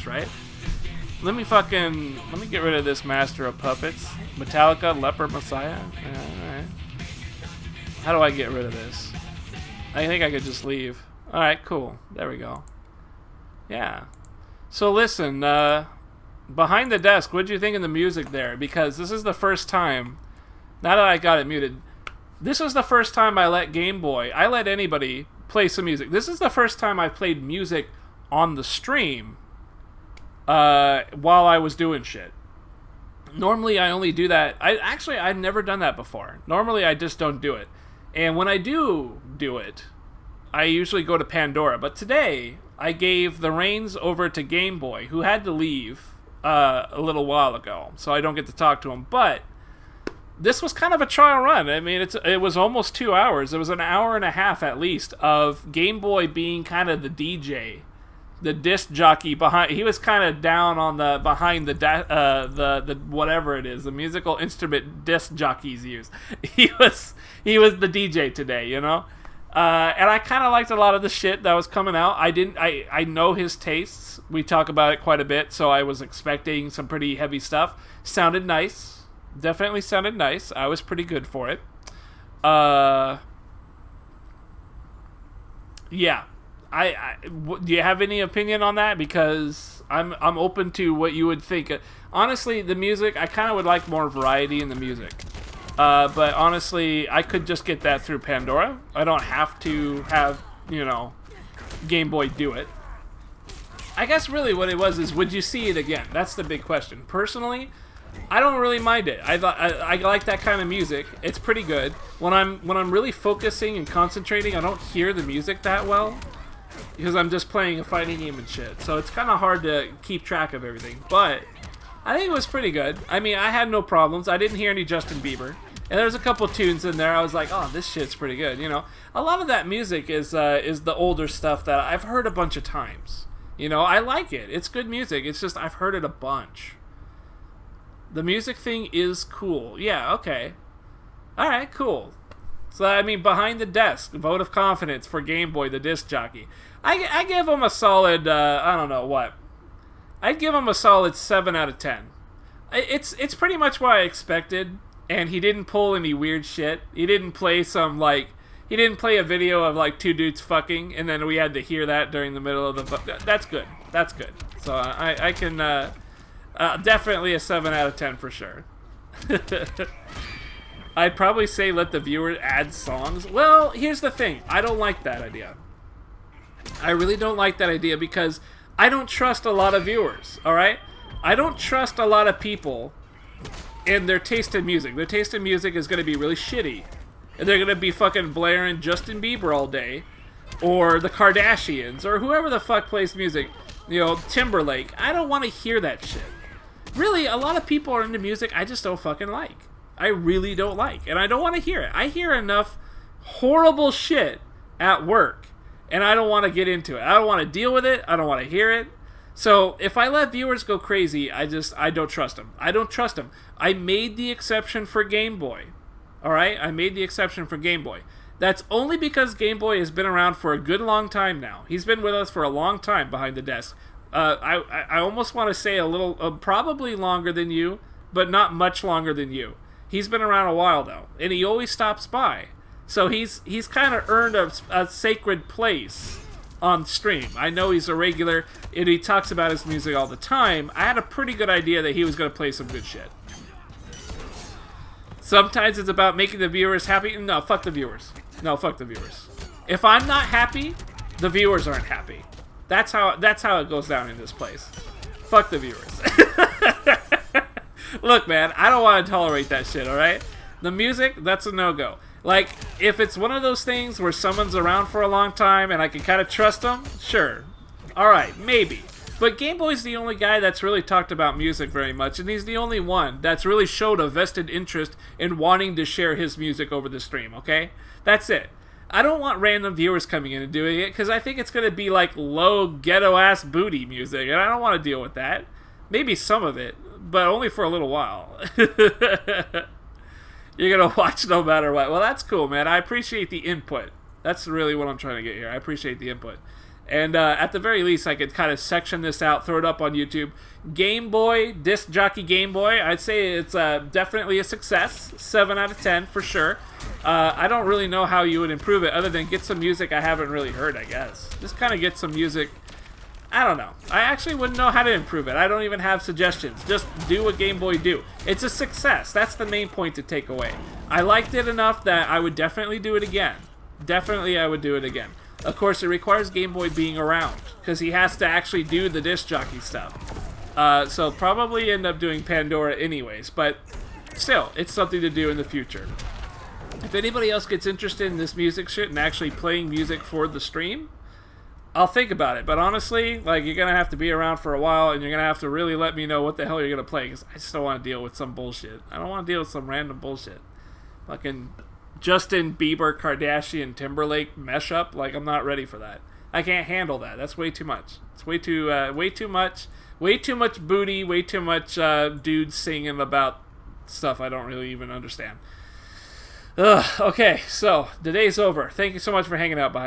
right? Let me get rid of this Master of Puppets. Metallica, Leper Messiah. Alright. How do I get rid of this? I think I could just leave. Alright, cool. There we go. Yeah. So listen, behind the desk, what did you think of the music there? Because this is the first time, now that I got it muted, this was the first time I let Gameboy, I let anybody play some music. This is the first time I played music on the stream while I was doing shit. Normally I only do that. I've never done that before. Normally I just don't do it. And when I do it, I usually go to Pandora. But today I gave the reins over to Gameboy, who had to leave a little while ago, so I don't get to talk to him. But this was kind of a trial run. I mean, it was almost 2 hours. It was an hour and a half at least of Gameboy being kind of the DJ, the disc jockey behind. He was kind of down on the behind the whatever it is, the musical instrument disc jockeys use. He was the DJ today, you know. And I kind of liked a lot of the shit that was coming out. I know his tastes. We talk about it quite a bit, so I was expecting some pretty heavy stuff. Sounded nice. Definitely sounded nice. I was pretty good for it. Yeah. Do you have any opinion on that? Because I'm open to what you would think. Honestly, the music, I kind of would like more variety in the music. But honestly, I could just get that through Pandora. I don't have to have, Gameboy do it. I guess really what it was is, would you see it again? That's the big question. Personally, I don't really mind it. I like that kind of music. It's pretty good. When I'm really focusing and concentrating, I don't hear the music that well because I'm just playing a fighting game and shit. So it's kind of hard to keep track of everything. But I think it was pretty good. I mean, I had no problems. I didn't hear any Justin Bieber. And there's a couple tunes in there I was like, oh, this shit's pretty good, A lot of that music is the older stuff that I've heard a bunch of times. I like it. It's good music. It's just I've heard it a bunch. The music thing is cool. Yeah, okay. Alright, cool. So, I mean, behind the desk, vote of confidence for Gameboy, the disc jockey. I give him a solid, I don't know what. I'd give him a solid 7 out of 10. It's pretty much what I expected, and he didn't pull any weird shit. He didn't play he didn't play a video of, two dudes fucking, and then we had to hear that during the middle of the... That's good. That's good. So, I can, definitely a 7 out of 10 for sure. I'd probably say let the viewer add songs. Well, here's the thing. I don't like that idea. I really don't like that idea because I don't trust a lot of viewers, alright? I don't trust a lot of people in their taste in music. Their taste in music is going to be really shitty. And they're going to be fucking blaring Justin Bieber all day. Or the Kardashians. Or whoever the fuck plays music. Timberlake. I don't want to hear that shit. Really, a lot of people are into music I just don't fucking like. I really don't like. And I don't want to hear it. I hear enough horrible shit at work. And I don't want to get into it. I don't want to deal with it. I don't want to hear it. So, if I let viewers go crazy, I don't trust them. I don't trust them. I made the exception for Gameboy. Alright? I made the exception for Gameboy. That's only because Gameboy has been around for a good long time now. He's been with us for a long time behind the desk. I almost want to say a little, probably longer than you, but not much longer than you. He's been around a while, though. And he always stops by. So he's kind of earned a sacred place on stream. I know he's a regular, and he talks about his music all the time. I had a pretty good idea that he was going to play some good shit. Sometimes it's about making the viewers happy. No, fuck the viewers. No, fuck the viewers. If I'm not happy, the viewers aren't happy. That's how it goes down in this place. Fuck the viewers. Look, man, I don't want to tolerate that shit, alright? The music, that's a no-go. Like, if it's one of those things where someone's around for a long time and I can kind of trust them, sure. Alright, maybe. But Gameboy's the only guy that's really talked about music very much, and he's the only one that's really showed a vested interest in wanting to share his music over the stream, okay? That's it. I don't want random viewers coming in and doing it, because I think it's going to be like low, ghetto-ass booty music, and I don't want to deal with that. Maybe some of it, but only for a little while. You're going to watch no matter what. Well, that's cool, man. I appreciate the input. That's really what I'm trying to get here. I appreciate the input. And at the very least, I could kind of section this out, throw it up on YouTube. Gameboy, disc jockey Gameboy, I'd say it's definitely a success. 7 out of 10 for sure. I don't really know how you would improve it other than get some music I haven't really heard, I guess. Just kind of get some music. I don't know. I actually wouldn't know how to improve it. I don't even have suggestions. Just do what Gameboy do. It's a success. That's the main point to take away. I liked it enough that I would definitely do it again. Definitely I would do it again. Of course, it requires Gameboy being around, because he has to actually do the disc jockey stuff. So probably end up doing Pandora anyways, but still, it's something to do in the future. If anybody else gets interested in this music shit and actually playing music for the stream, I'll think about it. But honestly, like, you're going to have to be around for a while, and you're going to have to really let me know what the hell you're going to play, because I just don't want to deal with some bullshit. I don't want to deal with some random bullshit. Fucking Justin Bieber, Kardashian, Timberlake mesh up. Like, I'm not ready for that. I can't handle that. That's way too much. It's way too much. Way too much booty. Way too much dudes singing about stuff I don't really even understand. Ugh. Okay, so the day's over. Thank you so much for hanging out behind.